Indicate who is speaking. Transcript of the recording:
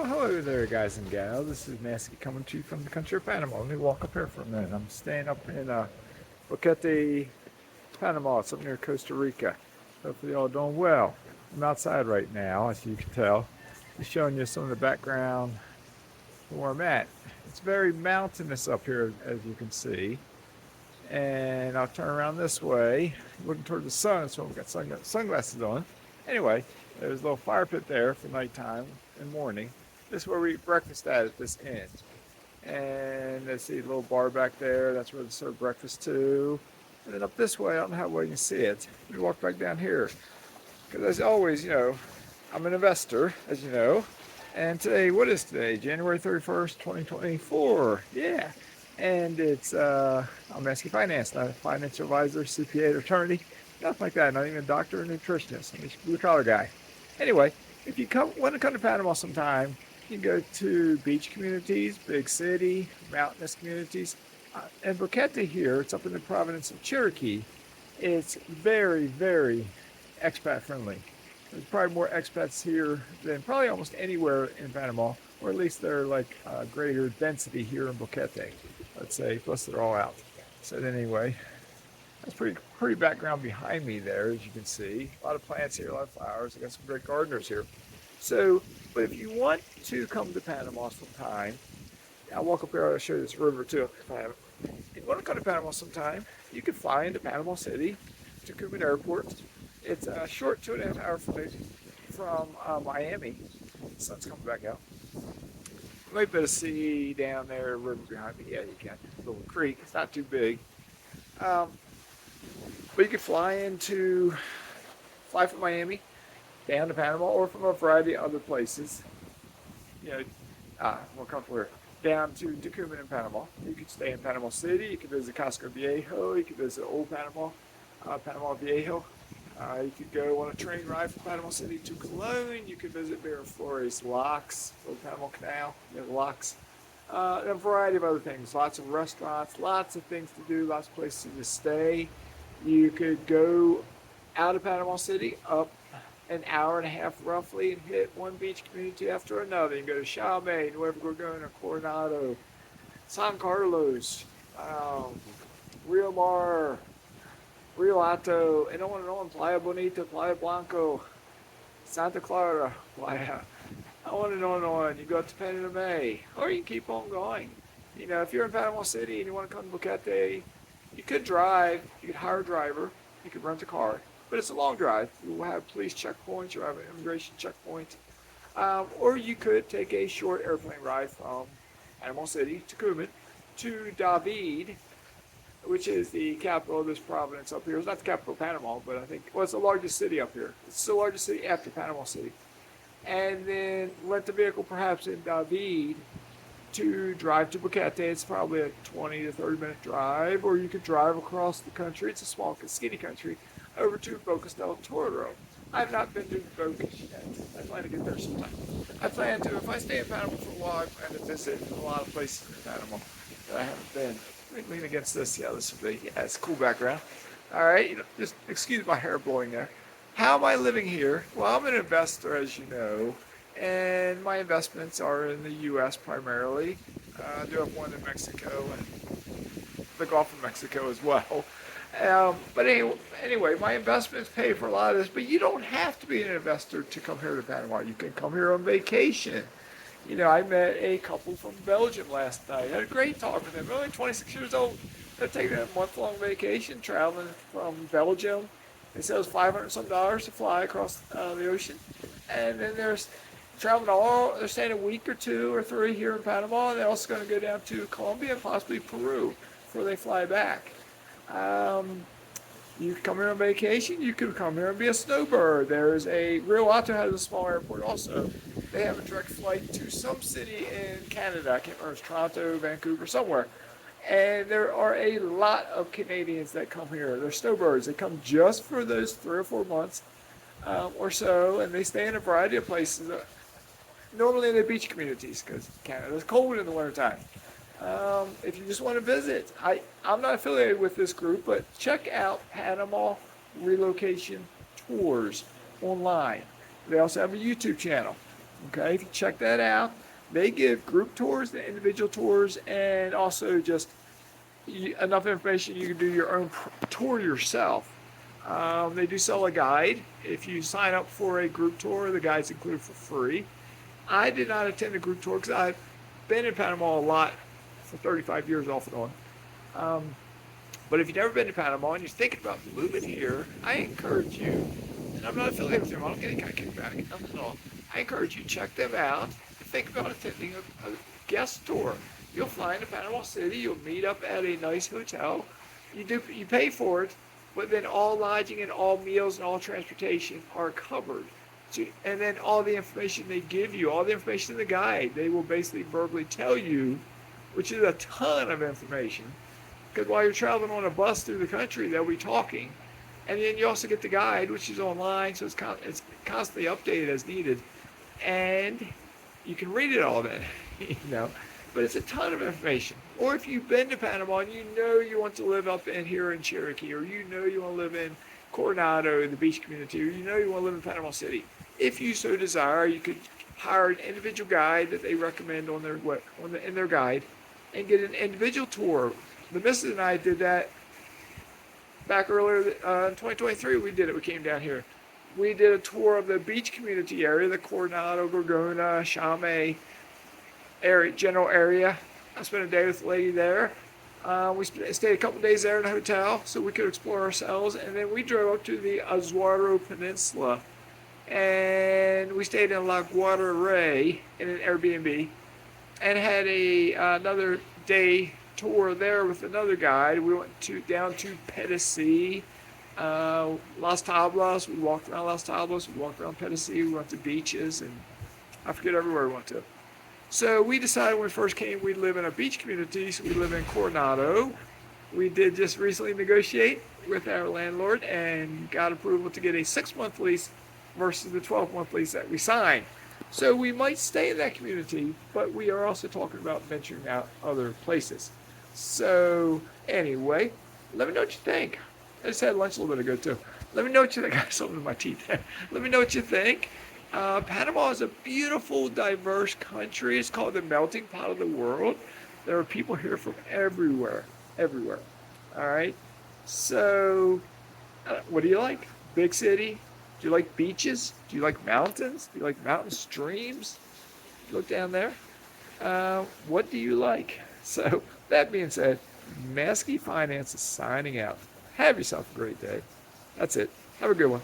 Speaker 1: Hello there, guys and gals. This is Mazske coming to you from the country of Panama. Let me walk up here for a minute. I'm staying up in Boquete, Panama. It's up near Costa Rica. Hopefully, y'all doing well. I'm outside right now, as you can tell. Just showing you some of the background where I'm at. It's very mountainous up here, as you can see. And I'll turn around this way, looking toward the sun, so I've got sunglasses on. Anyway, there's a little fire pit there for nighttime and morning. This is where we eat breakfast at this end. And let's see, a little bar back there, that's where they serve breakfast too. And then up this way, I don't know how well you can see it. We walk back down here. Because as always, I'm an investor, as you know. And today, what is today? January 31st, 2024. Yeah. And I'm asking finance, not a financial advisor, CPA, attorney, nothing like that. Not even a doctor or nutritionist. I'm just a blue collar guy. Anyway, if you want to come to Panama sometime, you can go to beach communities, big city, mountainous communities. And Boquete here, it's up in the province of Cherokee. It's very, very expat friendly. There's probably more expats here than probably almost anywhere in Panama, or at least they're like greater density here in Boquete, let's say, plus they're all out. So anyway, that's pretty background behind me there, as you can see. A lot of plants here, a lot of flowers. I got some great gardeners here. So, but if you want to come to Panama sometime, I'll walk up here, I'll show you this river too. If you want to come to Panama sometime, you can fly into Panama City, to Tucumán Airport. It's a short 2.5 hour flight from Miami. The sun's coming back out. You might be able to see down there, river behind me. Yeah, you can. A little creek. It's not too big. But you can fly from Miami down to Panama, or from a variety of other places. You know, more comfortable here. Down to Tucumán in Panama. You could stay in Panama City. You could visit Casco Viejo. You could visit Old Panama, Panama Viejo. You could go on a train ride from Panama City to Cologne. You could visit Miraflores Locks, Old Panama Canal, the locks. And a variety of other things. Lots of restaurants, lots of things to do, lots of places to stay. You could go out of Panama City, up an hour and a half roughly, and hit one beach community after another. You can go to Chalmey, Nuevo Gorgona, Coronado, San Carlos, Rio Mar, Rio Alto, and on, Playa Bonita, Playa Blanco, Santa Clara, Playa, on and on and on. You go up to Panama, or you can keep on going. If you're in Panama City and you want to come to Boquete, you could drive, you could hire a driver, you could rent a car, but it's a long drive. You will have police checkpoints, you'll have an immigration checkpoint, or you could take a short airplane ride from Panama City, Tucumán, to David, which is the capital of this province up here. It's not the capital of Panama, but I think, well, it's the largest city up here. It's the largest city after Panama City. And then rent a vehicle perhaps in David to drive to Boquete. It's probably a 20 to 30 minute drive, or you could drive across the country. It's a small, skinny country, over to Bocas del Toro. I've not been to Bocas yet. I plan to get there sometime. I plan to, if I stay in Panama for a while, I plan to visit a lot of places in Panama that I haven't been. Let me lean against this. Yeah, this will be, yeah, it's a cool background. All right, just excuse my hair blowing there. How am I living here? Well, I'm an investor, as you know, and my investments are in the U.S. primarily. I do have one in Mexico and the Gulf of Mexico as well. But anyway, my investments pay for a lot of this, but you don't have to be an investor to come here to Panama. You can come here on vacation. I met a couple from Belgium last night. I had a great talk with them. They're only 26 years old. They're taking a month-long vacation, traveling from Belgium. They said it was $500 some to fly across the ocean. And then they're traveling they're staying a week or 2 or 3 here in Panama. And they're also going to go down to Colombia and possibly Peru before they fly back. You can come here on vacation. You can come here and be a snowbird. There's Rio Alto has a small airport also. They have a direct flight to some city in Canada. I can't remember, it's Toronto, Vancouver, somewhere. And there are a lot of Canadians that come here. They're snowbirds. They come just for those 3 or 4 months or so, and they stay in a variety of places. Normally in the beach communities, because Canada's cold in the wintertime. If you just want to visit, I'm not affiliated with this group, but check out Panama Relocation Tours online. They also have a YouTube channel. Okay, if you check that out, they give group tours, the individual tours, and also just enough information you can do your own tour yourself. They do sell a guide. If you sign up for a group tour, the guide's included for free. I did not attend a group tour because I've been in Panama a lot for 35 years off and on. But if you've never been to Panama and you're thinking about moving here, I encourage you, and I'm not affiliated with them, I don't get any kind of kickback, nothing at all. I encourage you to check them out and think about attending a guest tour. You'll fly into Panama City, you'll meet up at a nice hotel. You pay for it, but then all lodging and all meals and all transportation are covered. So, and then all the information they give you, all the information in the guide, they will basically verbally tell you, which is a ton of information. Because while you're traveling on a bus through the country, they'll be talking. And then you also get the guide, which is online, so it's constantly updated as needed. And you can read it all then, you know. But it's a ton of information. Or if you've been to Panama and you know you want to live up in here in Cherokee, or you know you want to live in Coronado, the beach community, or you know you want to live in Panama City, if you so desire, you could hire an individual guide that they recommend in their guide, and get an individual tour. The missus and I did that back earlier in 2023. We did it. We came down here. We did a tour of the beach community area, the Coronado, Gorgona, Chame area, general area. I spent a day with a lady there. We stayed a couple days there in a hotel so we could explore ourselves, and then we drove up to the Azuaro Peninsula, and we stayed in La Guarda Rey in an Airbnb, and had another day tour there with another guide. We went down to Pedesí, Las Tablas. We walked around Las Tablas. We walked around Pedesí. We went to beaches, and I forget everywhere we went to. So we decided when we first came we'd live in a beach community, so we live in Coronado. We did just recently negotiate with our landlord and got approval to get a 6-month lease versus the 12-month lease that we signed. So we might stay in that community, but we are also talking about venturing out other places. So anyway, let me know what you think. I just had lunch a little bit ago too. Let me know what you think. I got something in my teeth there. Let me know what you think. Panama is a beautiful, diverse country. It's called the melting pot of the world. There are people here from everywhere, everywhere. All right. So, what do you like? Big city? Do you like beaches? Do you like mountains? Do you like mountain streams? Look down there. What do you like? So, that being said, Mazske Finance is signing out. Have yourself a great day. That's it. Have a good one.